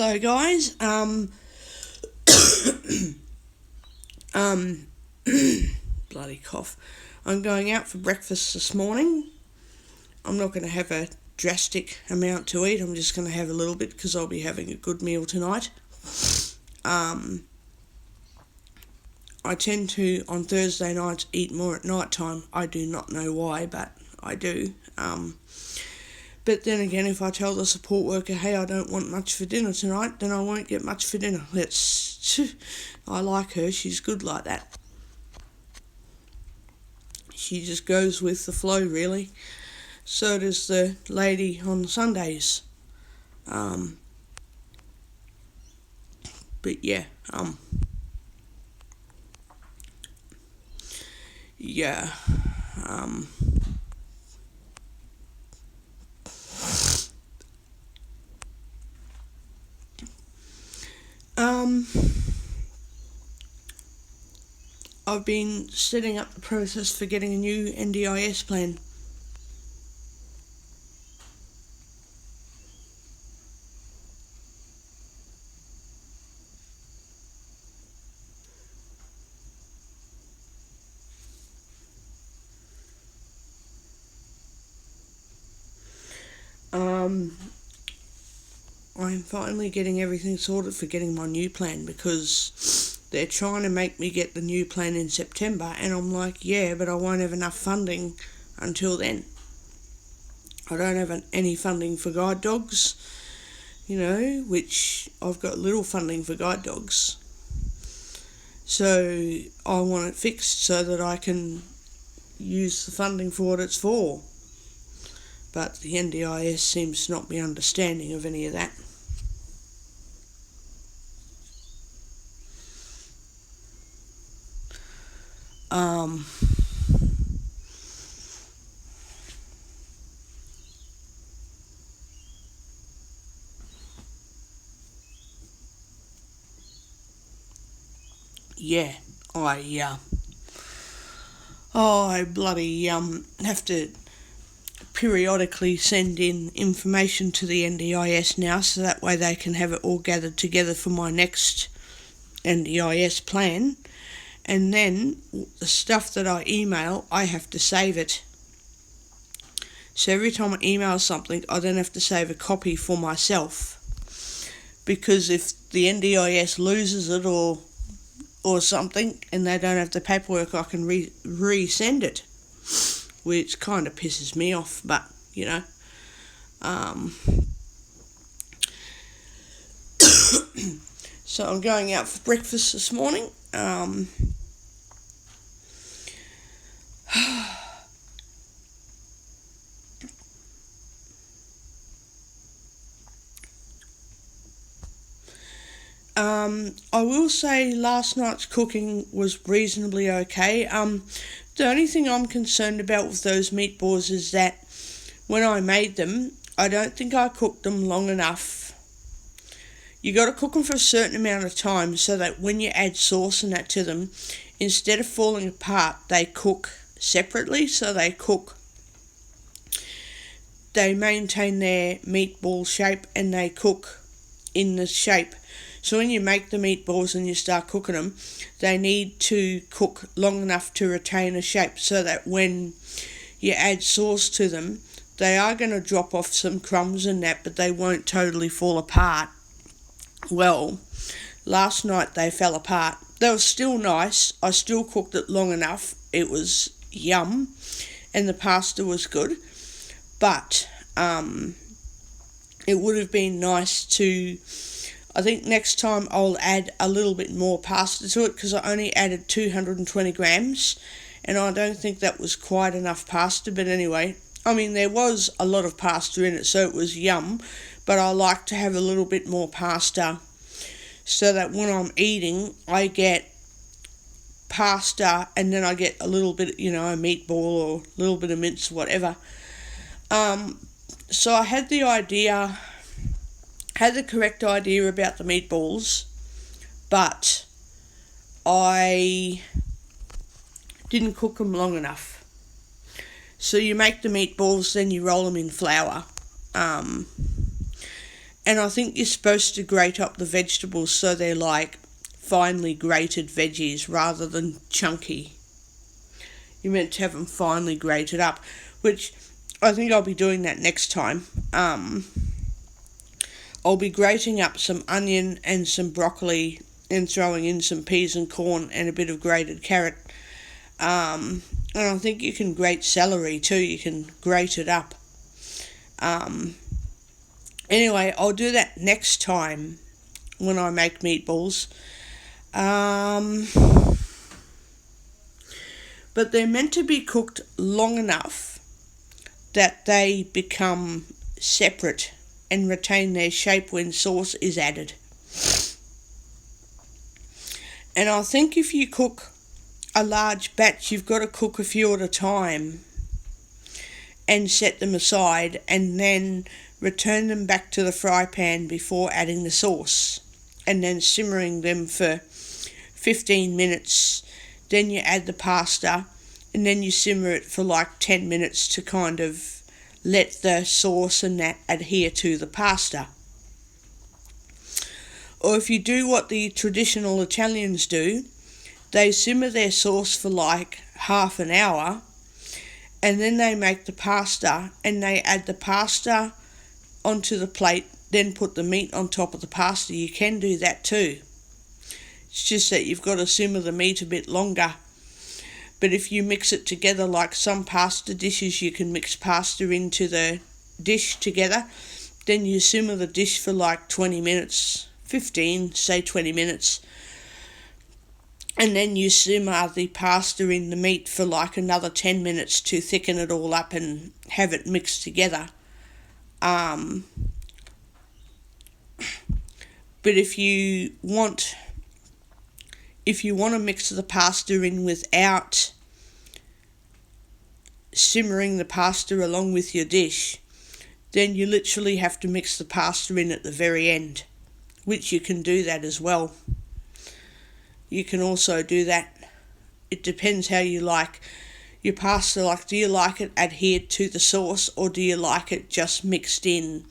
Hello guys. Um bloody cough. I'm going out for breakfast this morning. I'm not going to have a drastic amount to eat. I'm just going to have a little bit because I'll be having a good meal tonight. I tend to on Thursday nights eat more at night time. I do not know why, but I do. But then again, if I tell the support worker, hey, I don't want much for dinner tonight, then I won't get much for dinner. I like her, she's good like that. She just goes with the flow, really. So does the lady on Sundays. But yeah, yeah, I've been setting up the process for getting a new NDIS plan. I'm finally getting everything sorted for getting my new plan because they're trying to make me get the new plan in September, and I'm like, yeah, but I won't have enough funding until then. I don't have any funding for guide dogs, which I've got little funding for guide dogs. So I want it fixed so that I can use the funding for what it's for. But the NDIS seems to not be understanding of any of that. Yeah, I bloody have to periodically send in information to the NDIS now, so that way they can have it all gathered together for my next NDIS plan. And then the stuff that I email, I have to save it. So every time I email something, I then have to save a copy for myself. Because if the NDIS loses it or something and they don't have the paperwork, I can resend it, which kind of pisses me off, but so I'm going out for breakfast this morning. I will say last night's cooking was reasonably okay. The only thing I'm concerned about with those meatballs is that when I made them, I don't think I cooked them long enough. You got to cook them for a certain amount of time so that when you add sauce and that to them, instead of falling apart, they cook separately. So they maintain their meatball shape and they cook in the shape. So when you make the meatballs and you start cooking them, they need to cook long enough to retain a shape so that when you add sauce to them, they are going to drop off some crumbs and that, but they won't totally fall apart. Well, last night they fell apart. They were still nice. I still cooked it long enough. It was yum, and the pasta was good. But it would have been nice to... I think next time I'll add a little bit more pasta to it because I only added 220 grams and I don't think that was quite enough pasta. But anyway, I mean, there was a lot of pasta in it, so it was yum, but I like to have a little bit more pasta so that when I'm eating, I get pasta and then I get a little bit, a meatball or a little bit of mince, whatever. So I had the correct idea about the meatballs, but I didn't cook them long enough. So you make the meatballs, then you roll them in flour, and And I think you're supposed to grate up the vegetables so they're like finely grated veggies rather than chunky. You're meant to have them finely grated up, which I think I'll be doing that next time. I'll be grating up some onion and some broccoli and throwing in some peas and corn and a bit of grated carrot. And I think you can grate celery too. You can grate it up. Anyway, I'll do that next time when I make meatballs. But they're meant to be cooked long enough that they become separate and retain their shape when sauce is added. And I think if you cook a large batch, you've got to cook a few at a time and set them aside and then return them back to the fry pan before adding the sauce and then simmering them for 15 minutes. Then you add the pasta and then you simmer it for like 10 minutes to kind of let the sauce and that adhere to the pasta. Or if you do what the traditional Italians do, they simmer their sauce for like half an hour and then they make the pasta and they add the pasta onto the plate, then put the meat on top of the pasta. You can do that too. It's just that you've got to simmer the meat a bit longer. But if you mix it together, like some pasta dishes, you can mix pasta into the dish together. Then you simmer the dish for like 20 minutes, 20 minutes. And then you simmer the pasta in the meat for like another 10 minutes to thicken it all up and have it mixed together. But if you want to mix the pasta in without simmering the pasta along with your dish, then you literally have to mix the pasta in at the very end, which you can do that as well. You can also do that. It depends how you like your pasta. Like, do you like it adhered to the sauce or do you like it just mixed in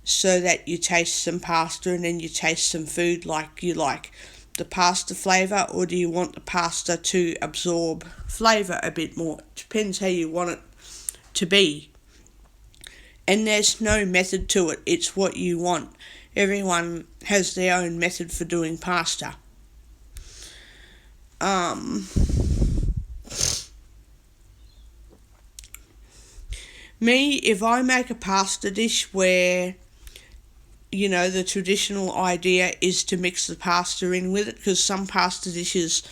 so that you taste some pasta and then you taste some food, like you like the pasta flavour, or do you want the pasta to absorb flavour a bit more? It depends how you want it to be. And there's no method to it, it's what you want. Everyone has their own method for doing pasta. Me, if I make a pasta dish where, you know, the traditional idea is to mix the pasta in with it, because some pasta dishes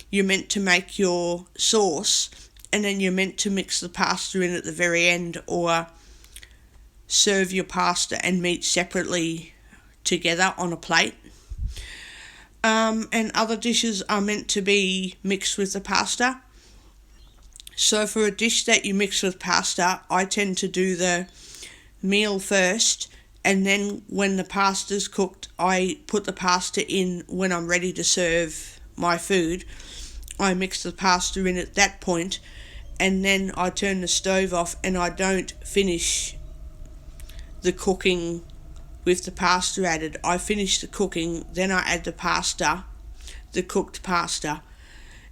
you're meant to make your sauce and then you're meant to mix the pasta in at the very end, or serve your pasta and meat separately together on a plate. And other dishes are meant to be mixed with the pasta. So for a dish that you mix with pasta, I tend to do the meal first, and then when the pasta's cooked, I put the pasta in when I'm ready to serve my food. I mix the pasta in at that point, and then I turn the stove off and I don't finish the cooking with the pasta added. I finish the cooking, then I add the pasta, the cooked pasta,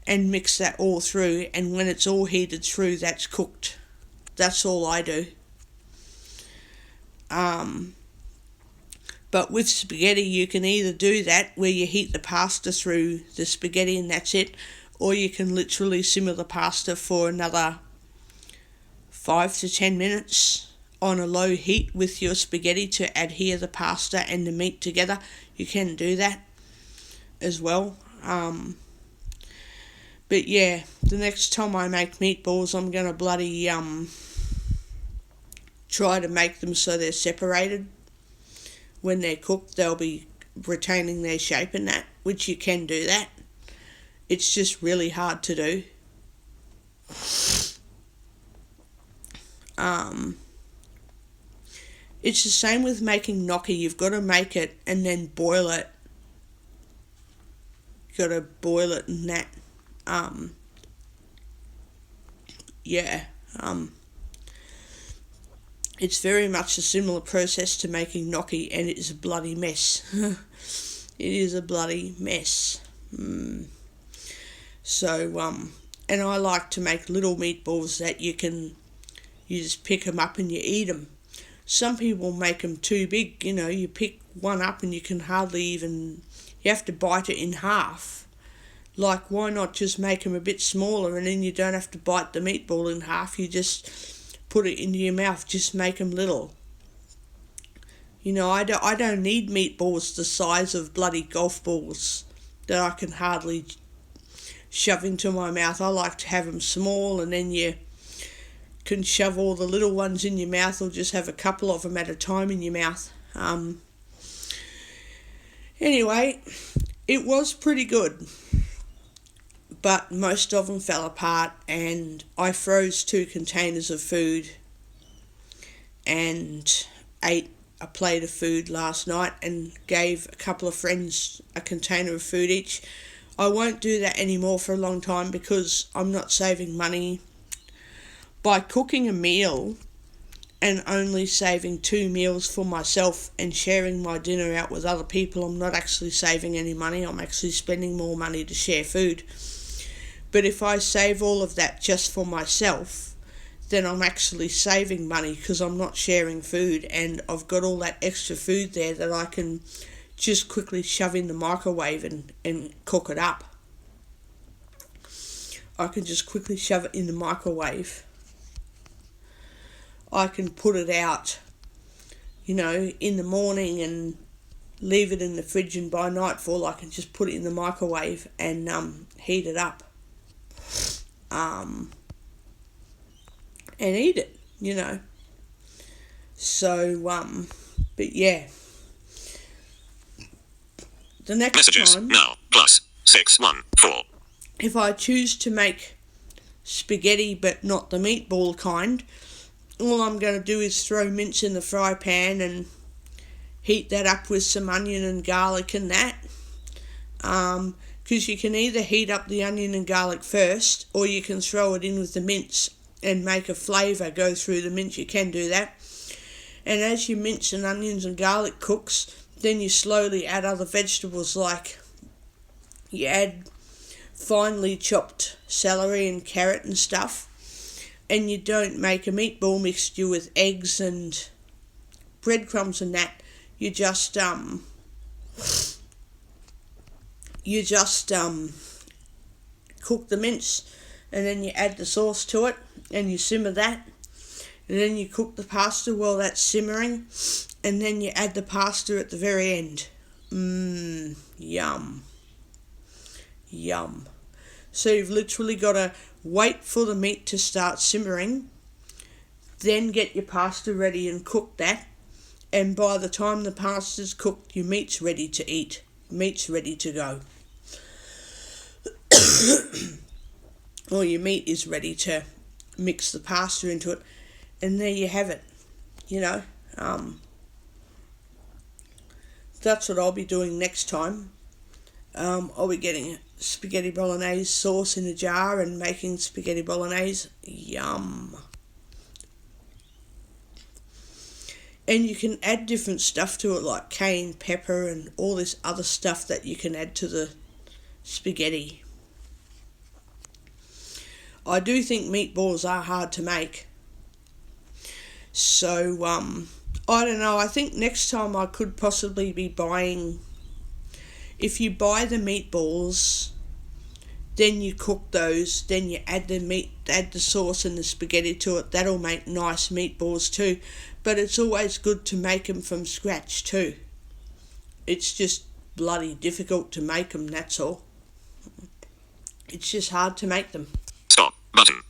and mix that all through, and when it's all heated through, that's cooked. That's all I do. But with spaghetti, you can either do that where you heat the pasta through the spaghetti and that's it, or you can literally simmer the pasta for another 5 to 10 minutes on a low heat with your spaghetti to adhere the pasta and the meat together. You can do that as well. But yeah, the next time I make meatballs, I'm going to bloody try to make them so they're separated. When they're cooked, they'll be retaining their shape and that, which you can do that. It's just really hard to do. It's the same with making gnocchi. You've got to make it and then boil it. You've got to boil it and that. It's very much a similar process to making gnocchi, and it is a bloody mess. It is a bloody mess. So, and I like to make little meatballs that you just pick them up and you eat them. Some people make them too big, you pick one up and you can hardly even, you have to bite it in half. Like, why not just make them a bit smaller and then you don't have to bite the meatball in half, you just put it into your mouth, just make them little. I don't need meatballs the size of bloody golf balls that I can hardly shove into my mouth. I like to have them small, and then you can shove all the little ones in your mouth, or just have a couple of them at a time in your mouth. Anyway, it was pretty good, but most of them fell apart, and I froze 2 containers of food and ate a plate of food last night and gave a couple of friends a container of food each. I won't do that anymore for a long time because I'm not saving money. By cooking a meal and only saving 2 meals for myself and sharing my dinner out with other people, I'm not actually saving any money. I'm actually spending more money to share food. But if I save all of that just for myself, then I'm actually saving money because I'm not sharing food, and I've got all that extra food there that I can just quickly shove in the microwave and cook it up. I can just quickly shove it in the microwave. I can put it out, in the morning and leave it in the fridge, and by nightfall I can just put it in the microwave and heat it up. And eat it, So, but yeah. The next Messages time, now, +614. if I choose to make spaghetti but not the meatball kind, all I'm going to do is throw mince in the fry pan and heat that up with some onion and garlic and that. Because you can either heat up the onion and garlic first, or you can throw it in with the mince and make a flavour go through the mince. You can do that. And as your mince and onions and garlic cooks, then you slowly add other vegetables, like you add finely chopped celery and carrot and stuff. And you don't make a meatball mixture with eggs and breadcrumbs and that. You just cook the mince, and then you add the sauce to it, and you simmer that, and then you cook the pasta while that's simmering, and then you add the pasta at the very end. Yum. Yum. So you've literally got to wait for the meat to start simmering, then get your pasta ready and cook that, and by the time the pasta's cooked, your meat's ready to eat. Meat's ready to go. Or your meat is ready to mix the pasta into it, and there you have it. That's what I'll be doing next time. I'll be getting spaghetti bolognese sauce in a jar and making spaghetti bolognese. Yum. And you can add different stuff to it, like cayenne pepper and all this other stuff that you can add to the spaghetti. I do think meatballs are hard to make. So, I don't know, I think next time I could possibly be buying, if you buy the meatballs, then you cook those, then you add the meat, add the sauce and the spaghetti to it. That'll make nice meatballs too. But it's always good to make them from scratch too. It's just bloody difficult to make them, that's all. It's just hard to make them. Stop button.